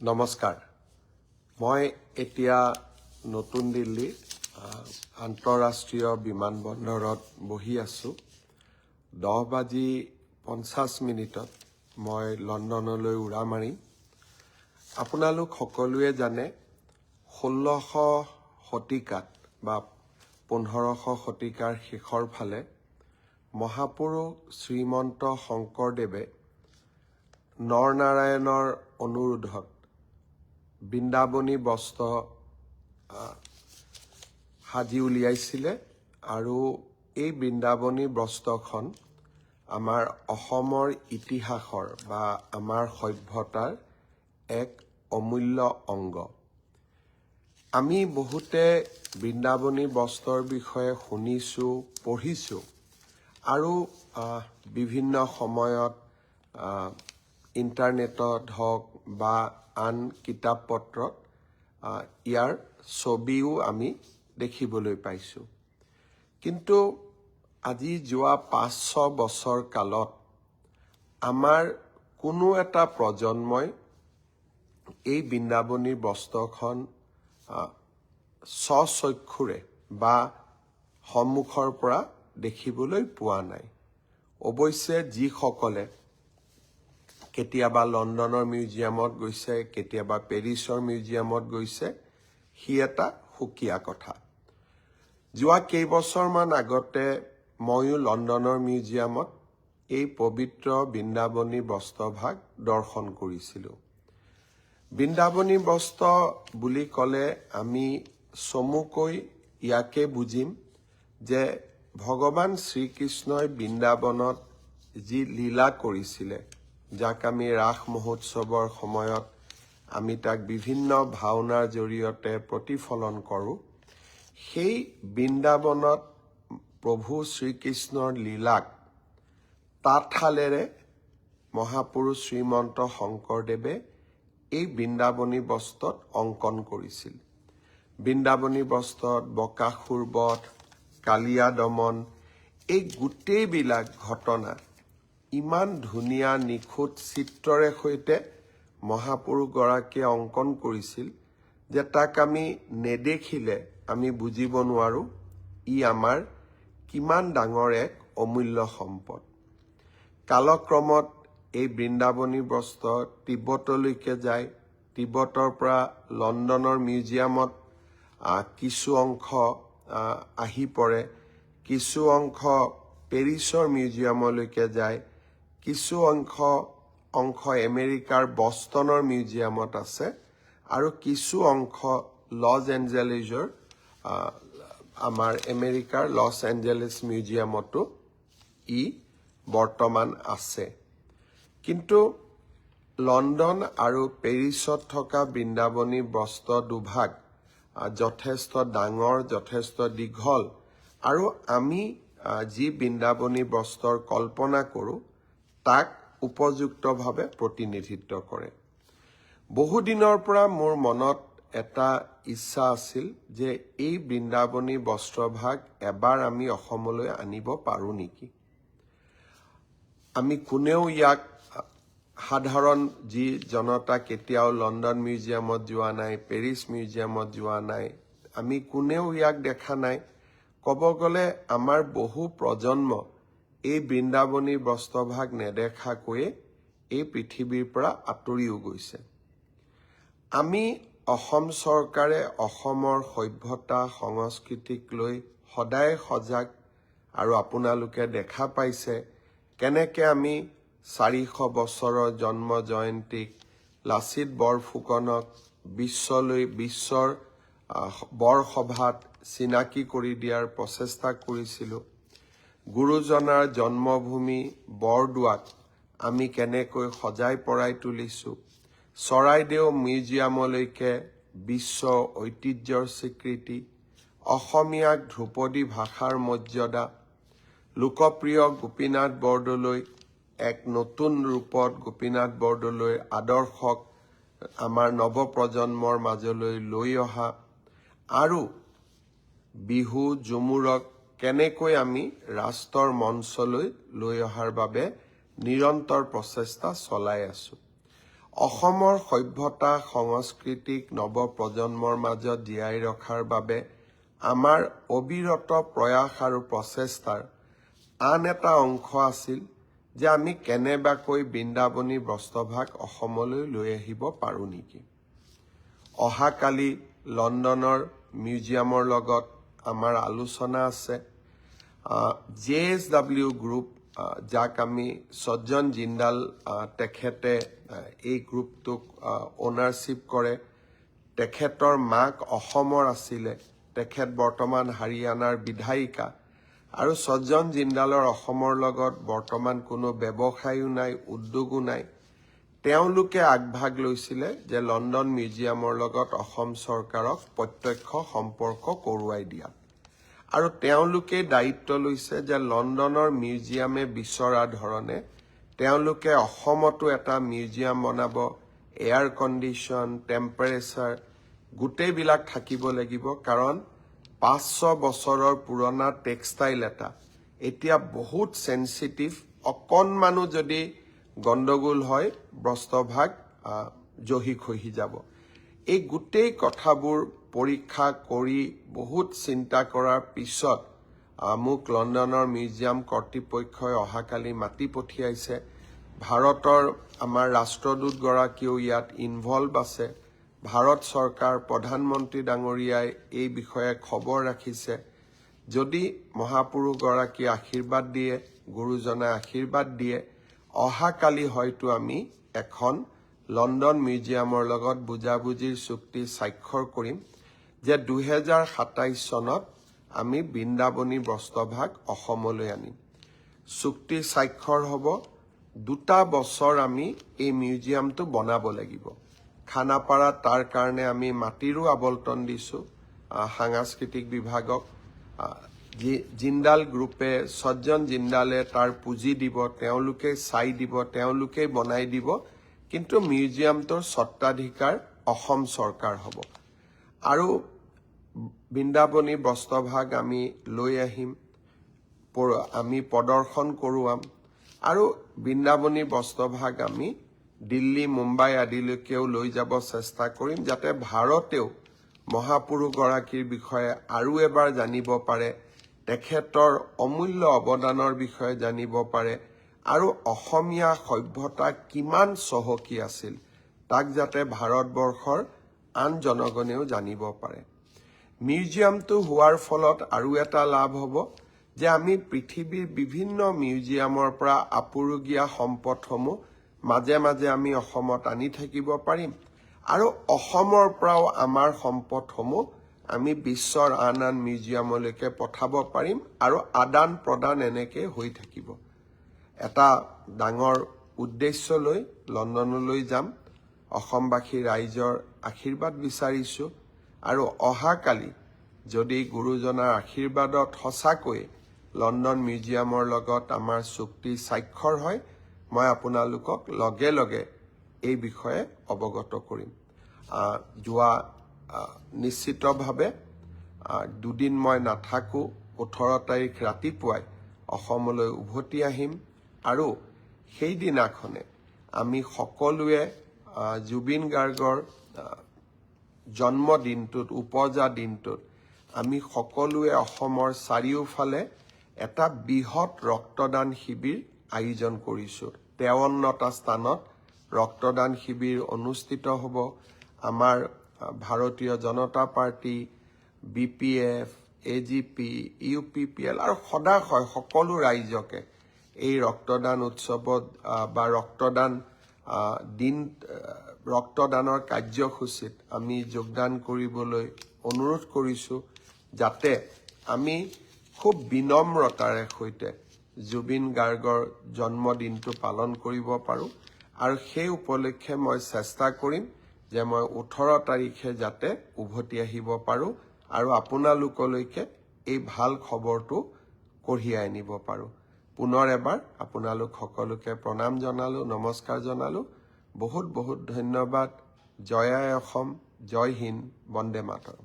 নমস্কাৰ মই এতিয়া নতুন দিল্লী আন্তঃৰাষ্ট্ৰীয় বিমানবন্দৰত বহি আছো 10:50 মই লণ্ডনলৈ উৰা মাৰিম আপোনালোক সকলোৱে জানে 1600 শতিকাত বা 1500 শতিকাৰ শেষৰ ফালে মহাপুৰুষ শ্ৰীমন্ত শংকৰদেৱে নৰনাৰায়ণৰ অনুৰোধত বৃন্দাবনী বস্ত্ৰ সাজি উলিয়াইছিলে আৰু এই বৃন্দাবনী বস্ত্ৰখন আমাৰ অসমৰ ইতিহাসৰ বা আমাৰ সভ্যতাৰ এক অমূল্য অংগ আমি বহুতে বৃন্দাবনী বস্ত্ৰৰ বিষয়ে শুনিছো পঢ়িছো আৰু বিভিন্ন সময়ত ইণ্টাৰনেটত হওক বা আন কিতাপ পত্ৰত ইয়াৰ ছবিও আমি দেখিবলৈ পাইছো কিন্তু আজি যোৱা 500 বছৰ কালত আমাৰ কোনো এটা প্ৰজন্মই এই বৃন্দাবনী বস্ত্ৰখন স্বচক্ষুৰে বা সন্মুখৰ পৰা দেখিবলৈ পোৱা নাই অৱশ্যে যিসকলে কেতিয়াবা লণ্ডনৰ মিউজিয়ামত গৈছে কেতিয়াবা পেৰিছৰ মিউজিয়ামত গৈছে হি এটা সুকীয়া কথা যোৱা কেইবছৰমান আগতে ময়ো লণ্ডনৰ মিউজিয়ামত এই পবিত্ৰ বৃন্দাবনী বস্ত্ৰভাগ দৰ্শন কৰিছিলো বৃন্দাবনী বস্ত্ৰ বুলি ক'লে আমি চমুকৈ ইয়াকে বুজিম যে ভগৱান শ্ৰীকৃষ্ণই বৃন্দাবনত যি লীলা কৰিছিলে যাক আমি ৰাস মহোৎসৱৰ সময়ত আমি তাক বিভিন্ন ভাওনাৰ জৰিয়তে প্ৰতিফলন কৰোঁ সেই বৃন্দাবনত প্ৰভু শ্ৰীকৃষ্ণৰ লীলাক তাঁতশালেৰে মহাপুৰুষ শ্ৰীমন্ত শংকৰদেৱে এই বৃন্দাবনী বস্ত্ৰত অংকন কৰিছিল বৃন্দাবনী বস্ত্ৰত বকাসুৰ বধ কালিয়া দমন এই গোটেইবিলাক ঘটনা ইমান ধুনীয়া নিখুঁত চিত্ৰৰে সৈতে মহাপুৰুষগৰাকীয়ে অংকন কৰিছিল যে তাক আমি নেদেখিলে আমি বুজিব নোৱাৰো ই আমাৰ কিমান ডাঙৰ এক অমূল্য সম্পদ কালক্ৰমত এই বৃন্দাবনী বস্ত্ৰ তিব্বতলৈকে যায় তিব্বতৰ পৰা লণ্ডনৰ মিউজিয়ামত কিছু অংশ আহি পৰে কিছু অংশ পেৰিছৰ মিউজিয়ামলৈকে যায় কিছু অংশ আমেৰিকাৰ বষ্টনৰ মিউজিয়ামত আছে আৰু কিছু অংশ লছ এঞ্জেলিছৰ আমাৰ আমেৰিকাৰ লছ এঞ্জেলিছ মিউজিয়ামতো ই বৰ্তমান আছে কিন্তু লণ্ডন আৰু পেৰিছত থকা বৃন্দাবনী বস্ত্ৰ দুভাগ যথেষ্ট ডাঙৰ যথেষ্ট দীঘল আৰু আমি যি বৃন্দাবনী বস্ত্ৰৰ কল্পনা কৰোঁ তাক উপযুক্তভাৱে প্ৰতিনিধিত্ব কৰে বহুদিনৰ পৰা মোৰ মনত এটা ইচ্ছা আছিল যে এই বৃন্দাবনী বস্ত্ৰভাগ এবাৰ আমি অসমলৈ আনিব পাৰো নেকি আমি কোনেও ইয়াক সাধাৰণ যি জনতা কেতিয়াও লণ্ডন মিউজিয়ামত যোৱা নাই পেৰিছ মিউজিয়ামত যোৱা নাই আমি কোনেও ইয়াক দেখা নাই ক'ব গ'লে আমাৰ বহু প্ৰজন্ম এই বৃন্দাবনী বস্ত্ৰভাগ নেদেখাকৈয়ে এই পৃথিৱীৰ পৰা আঁতৰিও গৈছে আমি অসম চৰকাৰে অসমৰ সভ্যতা সংস্কৃতিক লৈ সদায় সজাগ আৰু আপোনালোকে দেখা পাইছে কেনেকে আমি 400 বছৰৰ জন্ম জয়ন্তীক লাচিত বৰফুকনক বিশ্বৰ বৰসভাত চিনাকি কৰি দিয়াৰ প্ৰচেষ্টা কৰিছিলোঁ গুৰুজনাৰ জন্মভূমি বৰদোৱাক আমি কেনেকৈ সজাই পৰাই তুলিছো চৰাইদেউ মিউজিয়ামলৈকে বিশ্ব ঐতিহ্যৰ স্বীকৃতি অসমীয়াক ধ্ৰুপদী ভাষাৰ মৰ্যাদা লোকপ্ৰিয় গোপীনাথ বৰদলৈ এক নতুন ৰূপত গোপীনাথ বৰদলৈৰ আদৰ্শক আমাৰ নৱপ্ৰজন্মৰ মাজলৈ লৈ অহা আৰু বিহু ঝুমুৰক কেনেকৈ আমি ৰাষ্ট্ৰৰ মঞ্চলৈ লৈ অহাৰ বাবে নিৰন্তৰ প্ৰচেষ্টা চলাই আছো অসমৰ সভ্যতা সংস্কৃতিক নৱপ্ৰজন্মৰ মাজত জীয়াই ৰখাৰ বাবে আমাৰ অবিৰত প্ৰয়াস আৰু প্ৰচেষ্টাৰ আন এটা অংশ আছিল যে আমি কেনেবাকৈ বৃন্দাবনী বস্ত্ৰভাগ অসমলৈ লৈ আহিব পাৰোঁ নেকি। অহাকালি লণ্ডনৰ মিউজিয়ামৰ লগত আমাৰ আলোচনা আছে। JSW গ্ৰুপ, যাক আমি সজ্জন জিন্দাল তেখেতে এই গ্ৰুপটোক অনাৰশ্বিপ কৰে। তেখেতৰ মাক অসমৰ আছিলে, তেখেত বৰ্তমান হাৰিয়ানাৰ বিধায়িকা, আৰু সজ্জন জিন্দালৰ অসমৰ লগত বৰ্তমান কোনো ব্যৱসায়ো নাই, উদ্যোগো নাই। তেওঁলোকে আগভাগ লৈছিলে যে লণ্ডন মিউজিয়ামৰ লগত অসম চৰকাৰক প্ৰত্যক্ষ সম্পৰ্ক কৰোৱাই দিয়া, আৰু তেওঁলোকে দায়িত্ব লৈছে যে লণ্ডনৰ মিউজিয়ামে বিচৰা ধৰণে তেওঁলোকে অসমতো এটা মিউজিয়াম বনাব। এয়াৰ কণ্ডিশ্যন, টেম্পাৰেচাৰ গোটেইবিলাক থাকিব লাগিব, কাৰণ 500 বছৰৰ পুৰণা টেক্সটাইল এটা এতিয়া বহুত চেঞ্চিটিভ। অকণমানো যদি গণ্ডগোল হয় বস্ত্ৰভাগ জহি খহি যাব। এই গোটেই কথাবোৰ পৰীক্ষা কৰি বহুত চিন্তা কৰাৰ পিছত মোক লণ্ডনৰ মিউজিয়াম কৰ্তৃপক্ষই অহাকালি মাতি পঠিয়াইছে। ভাৰতৰ আমাৰ ৰাষ্ট্ৰদূতগৰাকীও ইয়াত ইনভলভ আছে। ভাৰত চৰকাৰ, প্ৰধানমন্ত্ৰী ডাঙৰীয়াই এই বিষয়ে খবৰ ৰাখিছে। যদি মহাপুৰুষগৰাকী আশীৰ্বাদ দিয়ে, গুৰুজনাই আশীৰ্বাদ দিয়ে, অহাকালি হয়তো আমি এখন লণ্ডন মিউজিয়ামৰ লগত বুজাবুজিৰ চুক্তি স্বাক্ষৰ কৰিম যে 2027 চনত আমি বৃন্দাবনী বস্ত্ৰভাগ অসমলৈ আনিম। চুক্তি স্বাক্ষৰ হ'ব। 2 বছৰ আমি এই মিউজিয়ামটো বনাব লাগিব। খানাপাৰাত তাৰ কাৰণে আমি মাটিৰো আবণ্টন দিছোঁ সাংস্কৃতিক বিভাগক। জিন্দাল গ্ৰুপে, সজ্জন জিন্দালে তাৰ পুঁজি দিব, তেওঁলোকে চাই দিব, তেওঁলোকে বনাই দিব, কিন্তু মিউজিয়ামটোৰ স্বত্বাধিকাৰ অসম চৰকাৰ হ'ব। আৰু বৃন্দাবনী বস্ত্ৰভাগ আমি লৈ আহিম, আমি প্ৰদৰ্শন কৰোৱাম, আৰু বৃন্দাবনী বস্ত্ৰভাগ আমি দিল্লী, মুম্বাই আদিলৈকেও লৈ যাব চেষ্টা কৰিম, যাতে ভাৰতেও মহাপুৰুষগৰাকীৰ বিষয়ে আৰু এবাৰ জানিব পাৰে, তেখেতৰ অমূল্য অৱদানৰ বিষয়ে জানিব পাৰে, আৰু অসমীয়া সভ্যতা কিমান চহকী আছিল তাক যাতে ভাৰতবৰ্ষৰ আন জনগণেও জানিব পাৰে। মিউজিয়ামটো হোৱাৰ ফলত আৰু এটা লাভ হ'ব যে আমি পৃথিৱীৰ বিভিন্ন মিউজিয়ামৰ পৰা আপুৰুগীয়া সম্পদসমূহ মাজে মাজে আমি অসমত আনি থাকিব পাৰিম, আৰু অসমৰ পৰাও আমাৰ সম্পদসমূহ আমি বিশ্বৰ আন আন মিউজিয়ামলৈকে পঠাব পাৰিম, আৰু আদান প্ৰদান এনেকৈ হৈ থাকিব। এটা ডাঙৰ উদ্দেশ্য লৈ লণ্ডনলৈ যাম। অসমবাসী ৰাইজৰ আশীৰ্বাদ বিচাৰিছোঁ, আৰু অহাকালি যদি গুৰুজনাৰ আশীৰ্বাদত সঁচাকৈ লণ্ডন মিউজিয়ামৰ লগত আমাৰ চুক্তি স্বাক্ষৰ হয়, মই আপোনালোকক লগে লগে এই বিষয়ে অৱগত কৰিম। যোৱা নিশ্চিতভাৱে 2 দিন মই নাথাকোঁ। 18 তাৰিখ ৰাতিপুৱাই অসমলৈ উভতি আহিম, আৰু সেইদিনাখনে আমি সকলোৱে জুবিন গাৰ্গৰ জন্মদিনটোত, উপজা দিনটোত আমি সকলোৱে অসমৰ চাৰিওফালে এটা বৃহৎ ৰক্তদান শিবিৰ আয়োজন কৰিছোঁ। 53টা স্থানত ৰক্তদান শিবিৰ অনুষ্ঠিত হ'ব। আমাৰ ভাৰতীয় জনতা পাৰ্টি, BPF, AGP, UPPL আৰু সদাশয় সকলো ৰাইজকে এই ৰক্তদান উৎসৱত বা ৰক্তদানৰ কাৰ্যসূচীত আমি যোগদান কৰিবলৈ অনুৰোধ কৰিছোঁ, যাতে আমি খুব বিনম্ৰতাৰে সৈতে জুবিন গাৰ্গৰ জন্মদিনটো পালন কৰিব পাৰোঁ। আৰু সেই উপলক্ষে মই চেষ্টা কৰিম যে মই 18 তাৰিখে যাতে উভতি আহিব পাৰোঁ, আৰু আপোনালোকলৈকে এই ভাল খবৰটো কঢ়িয়াই আনিব পাৰোঁ। পুনৰ এবাৰ আপোনালোক সকলোকে প্ৰণাম জনালোঁ, নমস্কাৰ জনালোঁ। বহুত বহুত ধন্যবাদ। জয় আই অসম, জয় হিন্দ, বন্দে মাতৰম।